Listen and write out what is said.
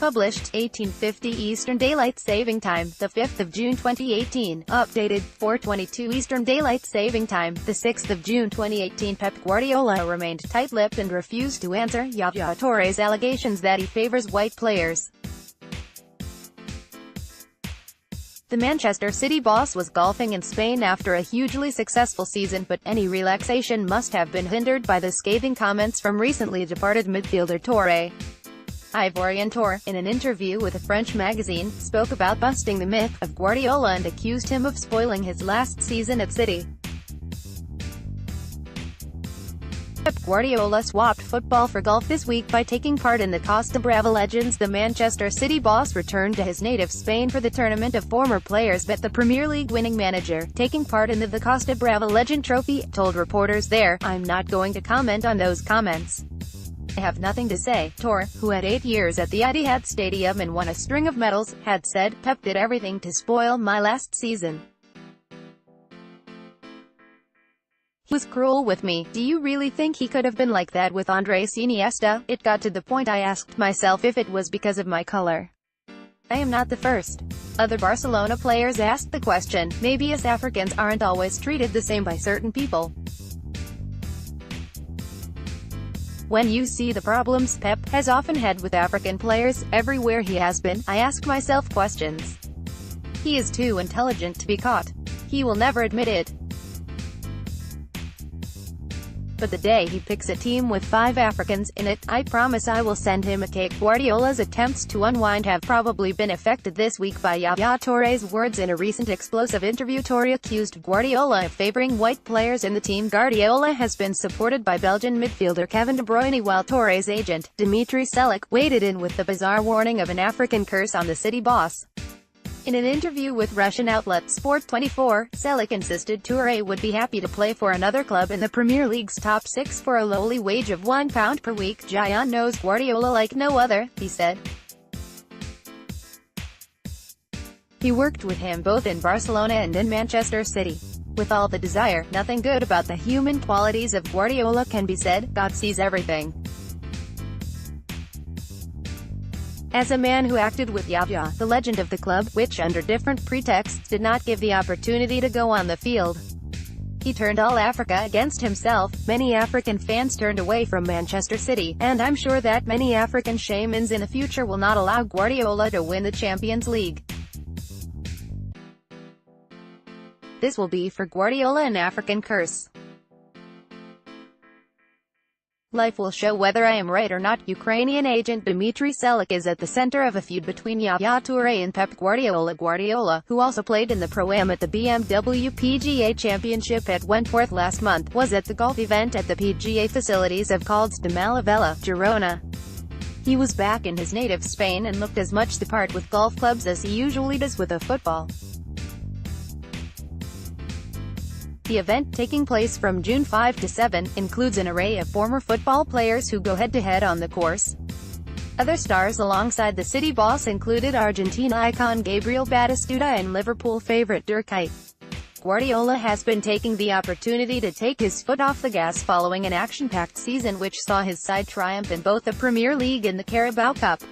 Published 1850 Eastern Daylight Saving Time, the 5th of June 2018. Updated 4:22 Eastern Daylight Saving Time, the 6th of June 2018. Pep Guardiola remained tight-lipped and refused to answer Yaya Toure's allegations that he favors white players. The Manchester City boss was golfing in Spain after a hugely successful season, but any relaxation must have been hindered by the scathing comments from recently departed midfielder Toure. Ivorian Toure, in an interview with a French magazine, spoke about busting the myth of Guardiola and accused him of spoiling his last season at City. Pep Guardiola swapped football for golf this week by taking part in the Costa Brava Legends. The Manchester City boss returned to his native Spain for the tournament of former players, but the Premier League winning manager, taking part in the Costa Brava Legend Trophy, told reporters there, "I'm not going to comment on those comments. I have nothing to say." Toure, who had 8 years at the Etihad Stadium and won a string of medals, had said, "Pep did everything to spoil my last season. He was cruel with me. Do you really think he could have been like that with Andres Iniesta? It got to the point I asked myself if it was because of my color. I am not the first." Other Barcelona players asked the question, "Maybe us Africans aren't always treated the same by certain people. When you see the problems Pep has often had with African players, everywhere he has been, I ask myself questions. He is too intelligent to be caught. He will never admit it. But the day he picks a team with 5 Africans in it, I promise I will send him a cake." Guardiola's attempts to unwind have probably been affected this week by Yaya Toure's words in a recent explosive interview. Toure accused Guardiola of favoring white players in the team. Guardiola has been supported by Belgian midfielder Kevin De Bruyne, while Toure's agent, Dimitri Selak, waded in with the bizarre warning of an African curse on the City boss. In an interview with Russian outlet Sport24, Selak insisted Toure would be happy to play for another club in the Premier League's top 6 for a lowly wage of £1 per week. "Yaya knows Guardiola like no other," he said. He worked with him both in Barcelona and in Manchester City. With all the desire, nothing good about the human qualities of Guardiola can be said. God sees everything. As a man who acted with Yaya, the legend of the club, which under different pretexts did not give the opportunity to go on the field, he turned all Africa against himself. Many African fans turned away from Manchester City, and I'm sure that many African shamans in the future will not allow Guardiola to win the Champions League. This will be for Guardiola an African curse. Life will show whether I am right or not. Ukrainian agent Dimitri Selak is at the center of a feud between Yaya Toure and Pep Guardiola. Guardiola, who also played in the Pro-Am at the BMW PGA Championship at Wentworth last month, was at the golf event at the PGA facilities of Caldes de Malavella, Girona. He was back in his native Spain and looked as much the part with golf clubs as he usually does with a football. The event, taking place from June 5 to 7, includes an array of former football players who go head-to-head on the course. Other stars alongside the City boss included Argentina icon Gabriel Batistuta and Liverpool favourite Dirk Kuyt. Guardiola has been taking the opportunity to take his foot off the gas following an action-packed season which saw his side triumph in both the Premier League and the Carabao Cup.